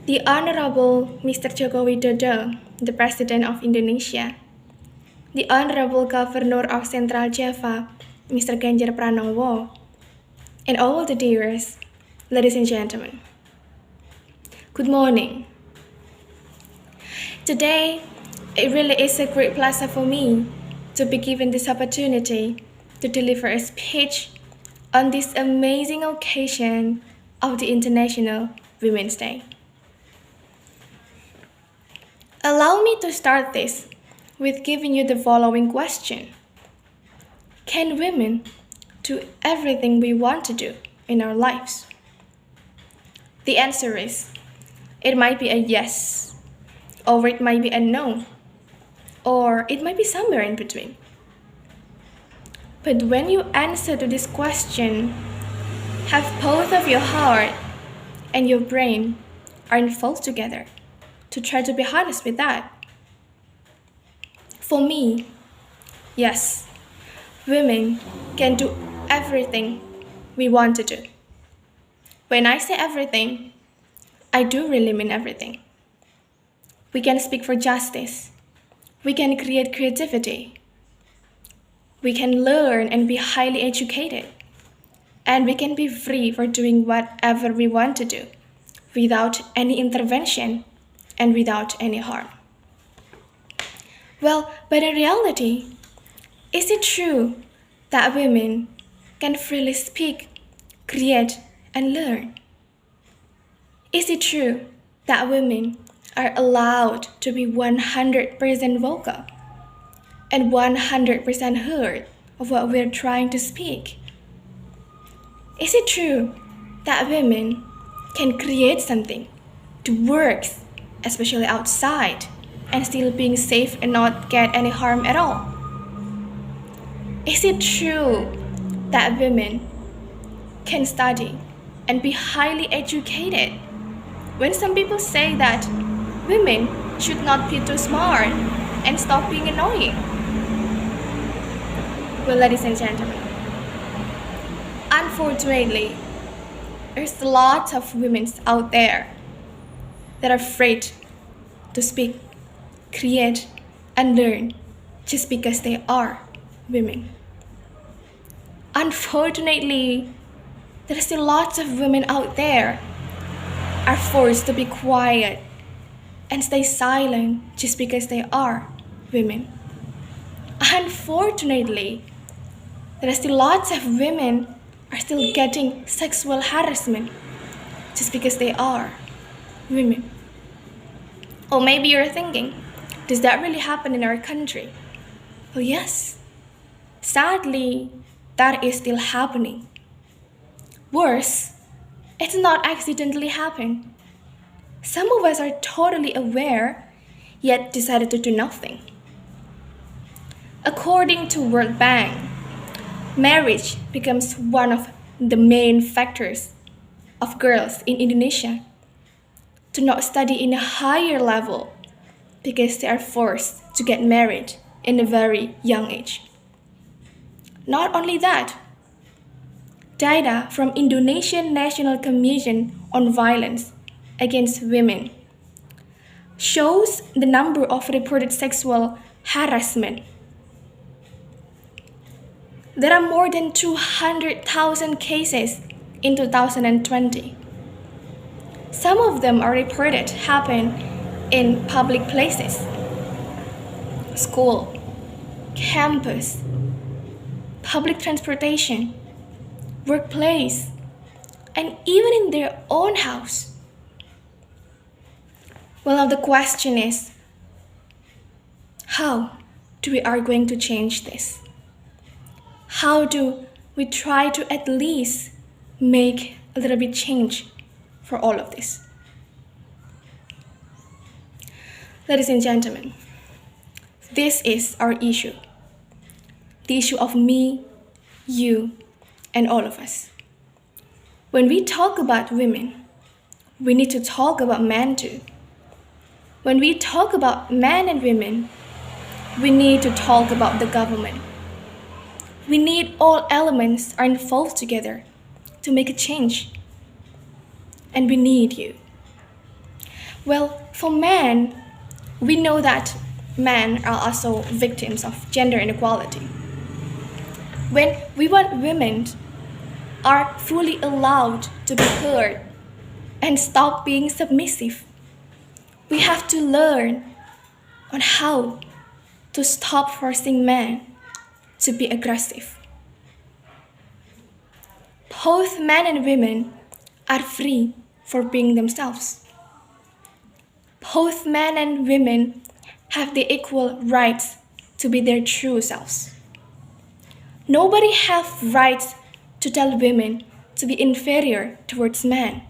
The Honorable Mr. Joko Widodo, the President of Indonesia, the Honorable Governor of Central Java, Mr. Ganjar Pranowo, and all the dearest, ladies and gentlemen. Good morning. Today, it really is a great pleasure for me to be given this opportunity to deliver a speech on this amazing occasion of the International Women's Day. Allow me to start this with giving you the following question. Can women do everything we want to do in our lives? The answer is, it might be a yes, or it might be a no, or it might be somewhere in between. But when you answer to this question, have both of your heart and your brain are involved together to try to be honest with that. For me, yes, women can do everything we want to do. When I say everything, I do really mean everything. We can speak for justice. We can create creativity. We can learn and be highly educated. And we can be free for doing whatever we want to do without any intervention and without any harm. Well, but in reality, is it true that women can freely speak, create, and learn? Is it true that women are allowed to be 100% vocal and 100% heard of what we're trying to speak? Is it true that women can create something to work, especially outside, and still being safe and not get any harm at all? Is it true that women can study and be highly educated when some people say that women should not be too smart and stop being annoying? Well, ladies and gentlemen, unfortunately, there's a lot of women out there that are afraid to speak, create, and learn just because they are women. Unfortunately, there are still lots of women out there are forced to be quiet and stay silent just because they are women. Unfortunately, there are still lots of women are still getting sexual harassment just because they are women. Or maybe you're thinking, does that really happen in our country? Well, yes. Sadly, that is still happening. Worse, it's not accidentally happened. Some of us are totally aware, yet decided to do nothing. According to World Bank, marriage becomes one of the main factors of girls in Indonesia to not study in a higher level because they are forced to get married in a very young age. Not only that, data from Indonesian National Commission on Violence Against Women shows the number of reported sexual harassment. There are more than 200,000 cases in 2020. Some of them are reported happen in public places, school, campus, public transportation, workplace, and even in their own house. Well, now the question is, how we are going to change this? How do we try to at least make a little bit change for all of this? Ladies and gentlemen, this is our issue. The issue of me, you, and all of us. When we talk about women, we need to talk about men too. When we talk about men and women, we need to talk about the government. We need all elements are involved together to make a change. And we need you. Well, for men, we know that men are also victims of gender inequality. When we want women are fully allowed to be heard and stop being submissive, we have to learn on how to stop forcing men to be aggressive. Both men and women are free for being themselves. Both men and women have the equal rights to be their true selves. Nobody has rights to tell women to be inferior towards men,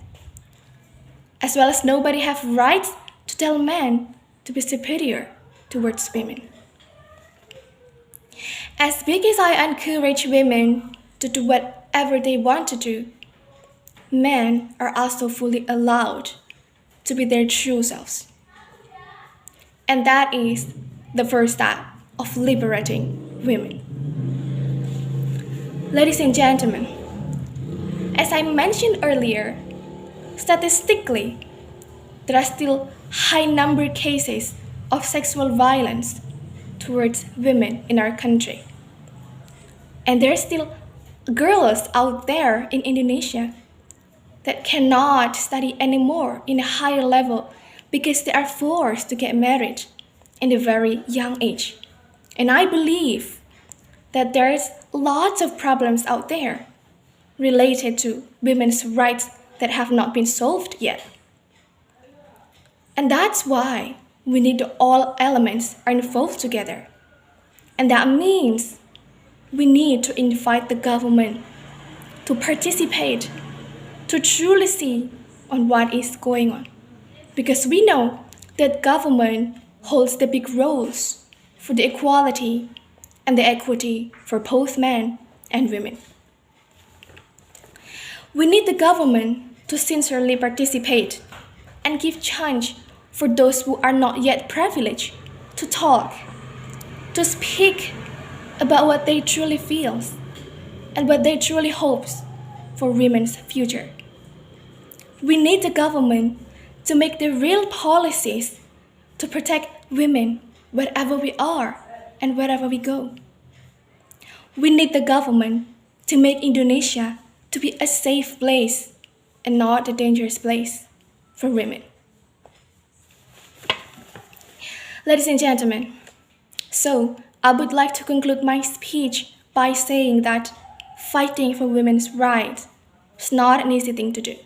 as well as nobody has rights to tell men to be superior towards women. As big as I encourage women to do whatever they want to do, men are also fully allowed to be their true selves. And that is the first step of liberating women. Ladies and gentlemen, as I mentioned earlier, statistically, there are still high number of cases of sexual violence towards women in our country. And there are still girls out there in Indonesia that cannot study anymore in a higher level because they are forced to get married in a very young age. And I believe that there's lots of problems out there related to women's rights that have not been solved yet. And that's why we need all elements are involved together. And that means we need to invite the government to participate, to truly see on what is going on. Because we know that government holds the big roles for the equality and the equity for both men and women. We need the government to sincerely participate and give chance for those who are not yet privileged to talk, to speak about what they truly feel and what they truly hope for women's future. We need the government to make the real policies to protect women wherever we are and wherever we go. We need the government to make Indonesia to be a safe place and not a dangerous place for women. Ladies and gentlemen, so I would like to conclude my speech by saying that fighting for women's rights is not an easy thing to do.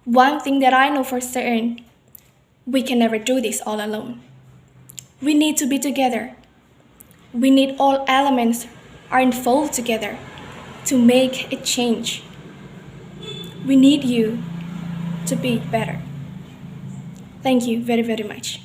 One thing that I know for certain, we can never do this all alone. We need to be together. We need all elements are involved together to make a change. We need you to be better. Thank you very, very much.